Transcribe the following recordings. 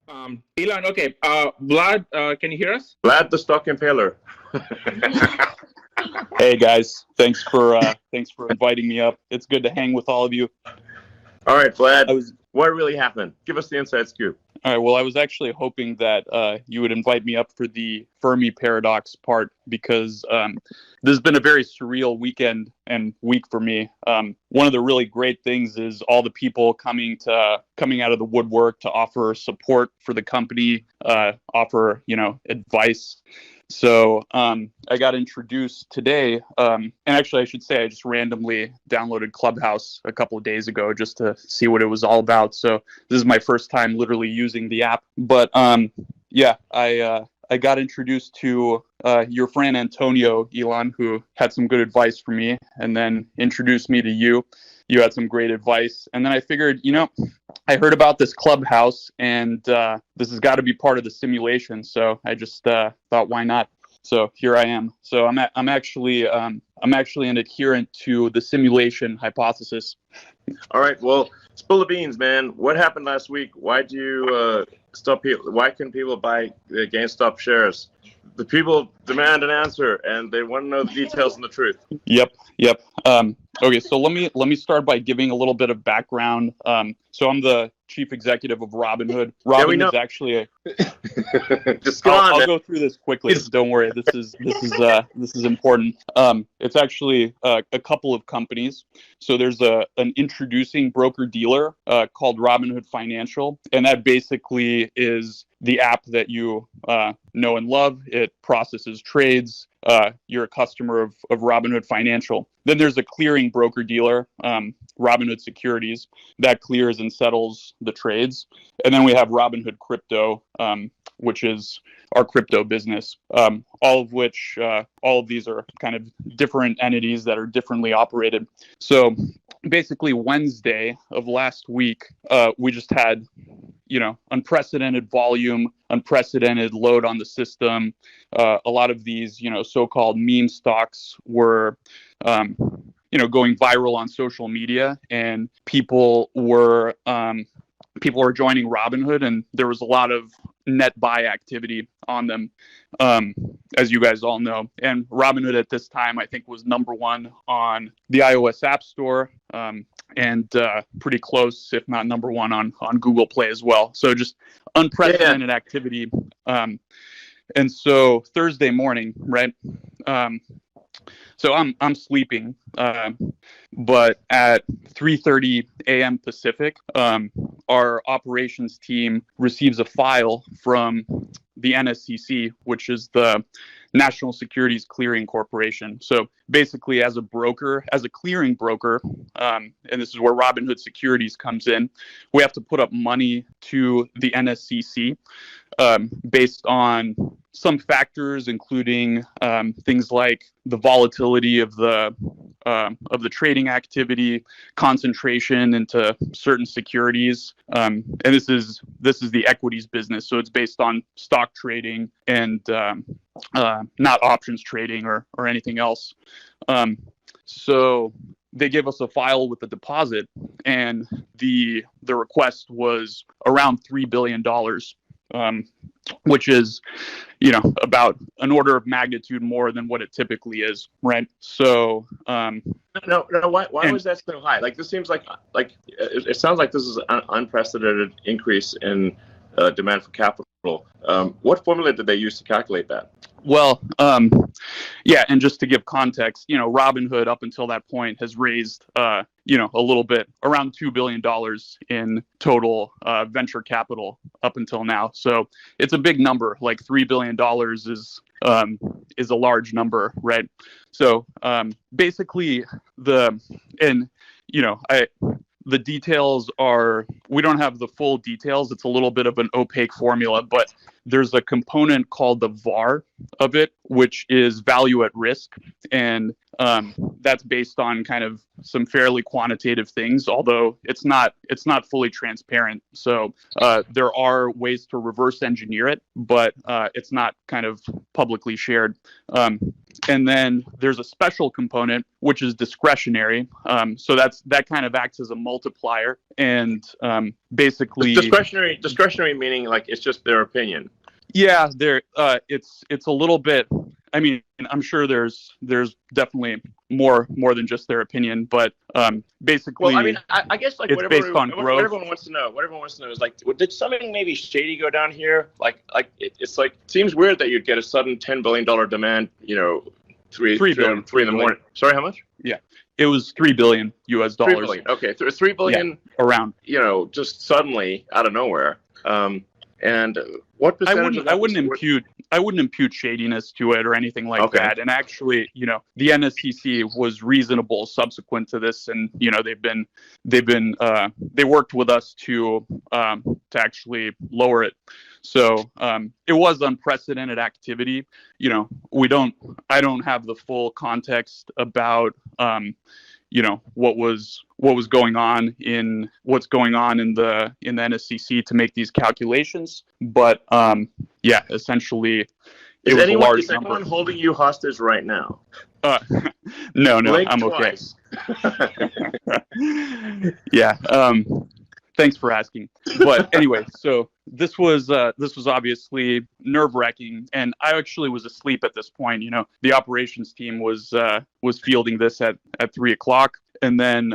Elon, okay. Vlad, can you hear us? Vlad the Stock Impaler. Hey guys, thanks for inviting me up. It's good to hang with all of you. All right, I Vlad, was what really happened? Give us the inside scoop. all right. Well, I was actually hoping that you would invite me up for the Fermi paradox part because this has been a very surreal weekend and week for me. One of the really great things is all the people coming out of the woodwork to offer support for the company, offer advice. So I got introduced today, and actually I should say I just randomly downloaded Clubhouse a couple of days ago just to see what it was all about. So this is my first time literally using the app. But yeah, I got introduced to your friend Antonio, Elon, who had some good advice for me, and then introduced me to you. You had some great advice, and then I figured, I heard about this Clubhouse, and this has got to be part of the simulation. So I just thought, why not? So here I am. So I'm actually an adherent to the simulation hypothesis. All right, well, spill the beans, man. What happened last week? Why'd you stop people? Why couldn't people buy GameStop shares? The people demand an answer, and they want to know the details and the truth. Yep. Okay, so let me start by giving a little bit of background. So I'm the chief executive of Robinhood. Yeah, we know. Robinhood's actually Just go on, I'll man. go through this quickly. Don't worry. This is important. It's actually a couple of companies. So there's an introducing broker dealer called Robinhood Financial, and that basically is the app that you know and love. It processes trades. You're a customer of Robinhood Financial. Then there's a clearing broker dealer, Robinhood Securities, that clears and settles the trades. And then we have Robinhood Crypto, which is our crypto business. All of these are kind of different entities that are differently operated. So basically Wednesday of last week, we just had unprecedented volume, unprecedented load on the system. A lot of these, so-called meme stocks were, going viral on social media, and people were joining Robinhood, and there was a lot of net buy activity on them, as you guys all know. And Robinhood at this time, I think, was number one on the iOS App Store, and pretty close, if not number one, on Google Play as well. So just unprecedented activity. And so Thursday morning, right? So I'm sleeping, but at 3:30 a.m. Pacific, our operations team receives a file from the NSCC, which is the National Securities Clearing Corporation. So basically, as a clearing broker, and this is where Robinhood Securities comes in, we have to put up money to the NSCC based on some factors, including things like the volatility of the trading activity, concentration into certain securities, and this is the equities business. So it's based on stock trading and not options trading or anything else. So they gave us a file with the deposit, and the request was around $3 billion. Which is, about an order of magnitude more than what it typically is, right? So, No. Why was that so high? Like, this seems like it sounds like this is an unprecedented increase in demand for capital. What formula did they use to calculate that? Well, yeah, and just to give context, Robinhood up until that point has raised, a little bit, around $2 billion in total venture capital up until now. So it's a big number. Like $3 billion is a large number, right? So basically, the details are, we don't have the full details. It's a little bit of an opaque formula, but there's a component called the VAR of it, which is value at risk. And that's based on kind of some fairly quantitative things, although it's not fully transparent. So there are ways to reverse engineer it, but it's not kind of publicly shared. And then there's a special component, which is discretionary. So that kind of acts as a multiplier. And basically, discretionary meaning like it's just their opinion. Yeah, it's a little bit. I mean, I'm sure there's definitely more than just their opinion, but basically, well, I mean, I guess like it's based on growth. What everyone wants to know is like, did something maybe shady go down here? It's like seems weird that you'd get a sudden $10 billion demand. Three in the morning. Sorry, how much? Yeah, it was $3 billion US dollars. 3 billion. Okay, $3 billion. Yeah, around. Just suddenly out of nowhere. And what percentage? I wouldn't impute shadiness to it or anything like that. And actually, the NSCC was reasonable subsequent to this, and they worked with us to actually lower it. So it was unprecedented activity. I don't have the full context about what was going on in the NSCC to make these calculations, but essentially it was a large number. Is anyone holding you hostage right now? No, Blink I'm twice. Okay. Yeah. Thanks for asking. But anyway, so this was obviously nerve-wracking, and I actually was asleep at this point. The operations team was fielding this at 3:00, and then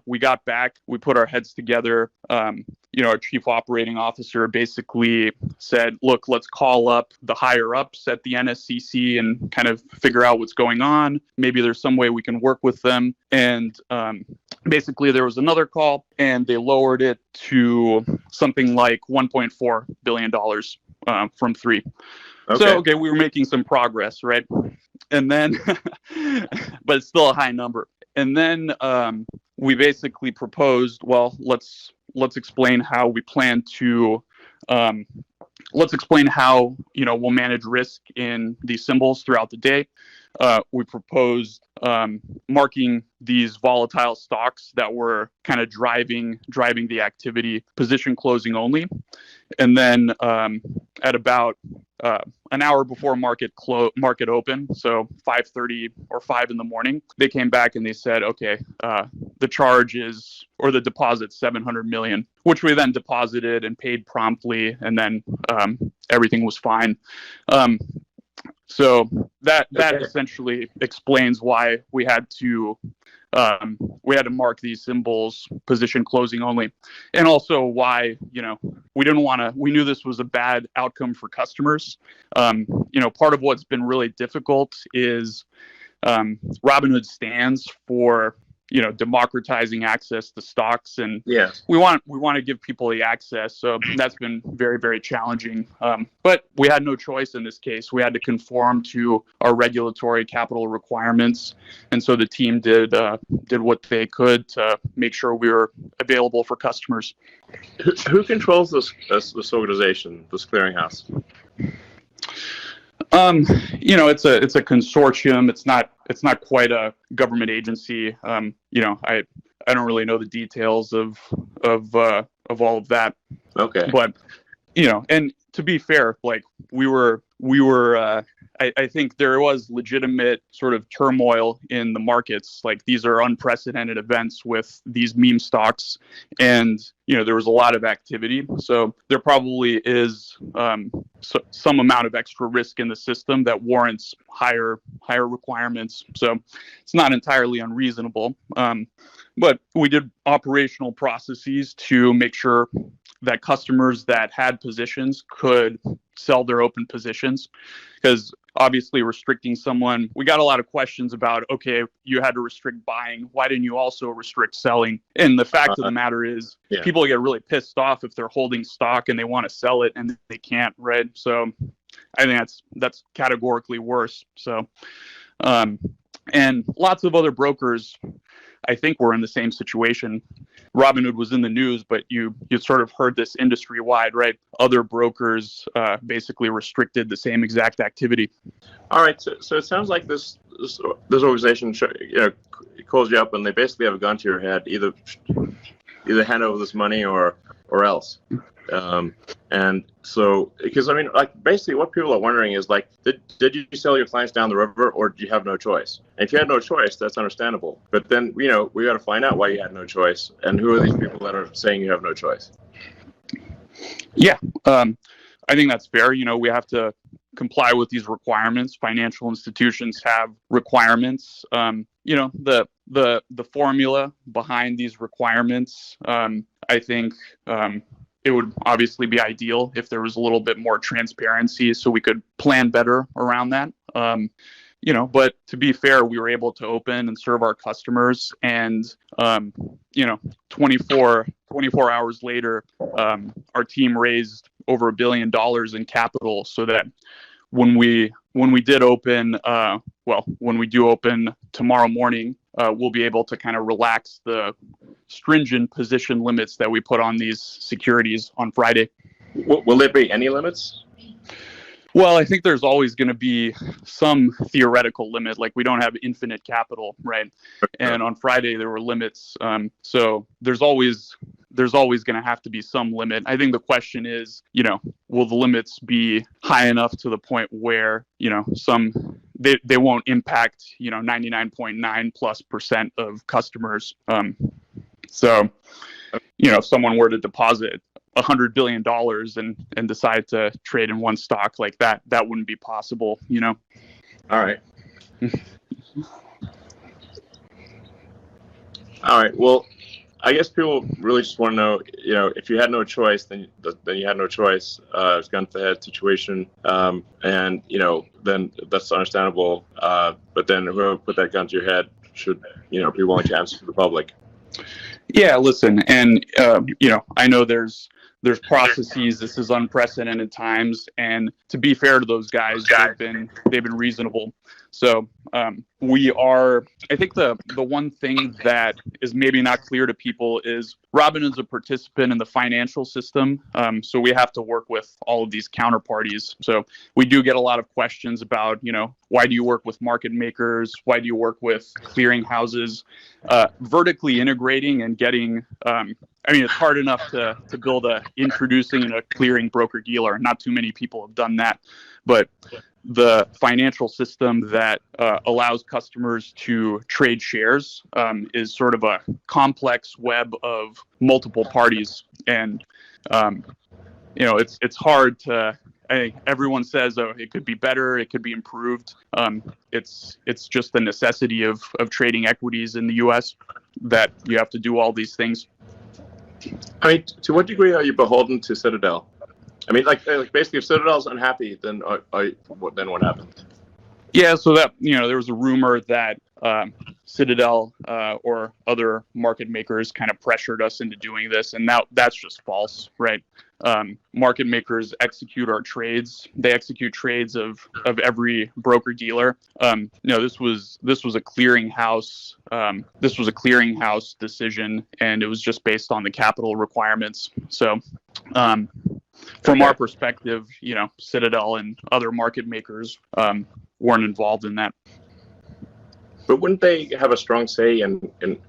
we got back. We put our heads together. Our chief operating officer basically said, "Look, let's call up the higher ups at the NSCC and kind of figure out what's going on. Maybe there's some way we can work with them." And basically, there was another call, and they lowered it to something like $1.4 billion from 3. Okay. So, we were making some progress, right? And then, but it's still a high number. And then we basically proposed, well, let's explain how we plan to, let's explain how, we'll manage risk in these symbols throughout the day. We proposed marking these volatile stocks that were kind of driving the activity, position closing only. And then at about an hour before market open, so 5:30 or 5 in the morning, they came back and they said, okay, the charge is, or the deposit, $700 million, which we then deposited and paid promptly, and then everything was fine. So that essentially explains why we had to mark these symbols position closing only, and also why we knew this was a bad outcome for customers. Part of what's been really difficult is Robinhood stands for democratizing access to stocks, and yes, we want to give people the access. So that's been very, very challenging. But we had no choice in this case. We had to conform to our regulatory capital requirements, and so the team did what they could to make sure we were available for customers. Who controls this organization, this clearinghouse? It's a consortium. It's not quite a government agency. I don't really know the details of all of that. Okay. But and to be fair, like we were I think there was legitimate sort of turmoil in the markets. Like, these are unprecedented events with these meme stocks, and there was a lot of activity. So there probably is some amount of extra risk in the system that warrants higher requirements. So it's not entirely unreasonable. But we did operational processes to make sure that customers that had positions could sell their open positions, because obviously restricting someone, we got a lot of questions about, okay, you had to restrict buying, why didn't you also restrict selling? And the fact of the matter is, people get really pissed off if they're holding stock and they want to sell it and they can't, right? So I think that's categorically worse. So and lots of other brokers, I think, were in the same situation. Robinhood was in the news, but you sort of heard this industry wide, right? Other brokers basically restricted the same exact activity. All right, so it sounds like this organization calls you up and they basically have a gun to your head, either hand over this money or or else. And so, because I mean, like basically what people are wondering is like, did you sell your clients down the river, or did you have no choice? And if you had no choice, that's understandable. But then, we got to find out why you had no choice, and who are these people that are saying you have no choice? Yeah, I think that's fair. We have to comply with these requirements. Financial institutions have requirements. The formula behind these requirements, I think it would obviously be ideal if there was a little bit more transparency so we could plan better around that. But to be fair, we were able to open and serve our customers, and 24 hours later, our team raised over $1 billion in capital, so that when we did open, when we do open tomorrow morning, we'll be able to kind of relax the stringent position limits that we put on these securities on Friday. Will there be any limits? Well, I think there's always going to be some theoretical limit. Like, we don't have infinite capital, right? And on Friday there were limits. So there's always going to have to be some limit. I think the question is, will the limits be high enough to the point where, they won't impact, 99.9+% of customers. So, if someone were to deposit $100 billion and decide to trade in one stock like that, that wouldn't be possible, All right. All right. Well, I guess people really just want to know, if you had no choice, then you had no choice. It's gun to the head situation, and then that's understandable. But then whoever put that gun to your head should, be willing to answer to the public. Yeah, listen, and I know there's processes. This is unprecedented times, and to be fair to those guys, they've been reasonable. So we are. I think the one thing that is maybe not clear to people is Robinhood's a participant in the financial system. So we have to work with all of these counterparties. So we do get a lot of questions about, why do you work with market makers? Why do you work with clearing houses? Vertically integrating and getting. It's hard enough to build introducing a clearing broker dealer. Not too many people have done that, but the financial system that allows customers to trade shares is sort of a complex web of multiple parties, and it's hard to. I think everyone says, oh, it could be better, it could be improved. It's just the necessity of trading equities in the U.S. that you have to do all these things. To what degree are you beholden to Citadel? Like basically, if Citadel's unhappy, then what happened? Yeah, so that there was a rumor that Citadel or other market makers kind of pressured us into doing this, and that's just false, right? Market makers execute our trades. They execute trades of every broker dealer. This was a clearinghouse. This was a clearinghouse decision, and it was just based on the capital requirements. So. From our perspective, Citadel and other market makers weren't involved in that. But wouldn't they have a strong say in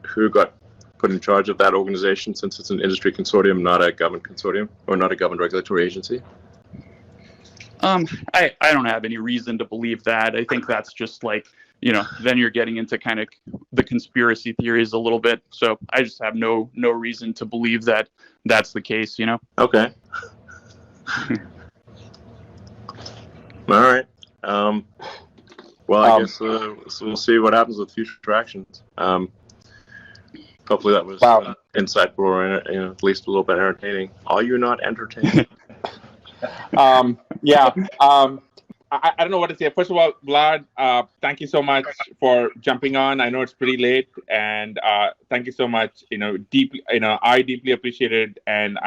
who got put in charge of that organization, since it's an industry consortium, not a government consortium, or not a government regulatory agency? I don't have any reason to believe that. I think that's just like, then you're getting into kind of the conspiracy theories a little bit. So I just have no reason to believe that that's the case, Okay. All right. I guess so we'll see what happens with future actions. Hopefully that was insightful or at least a little bit entertaining. Are you not entertained? Yeah. I don't know what to say. First of all, Vlad, thank you so much for jumping on. I know it's pretty late, and thank you so much. Deeply, I deeply appreciate it, and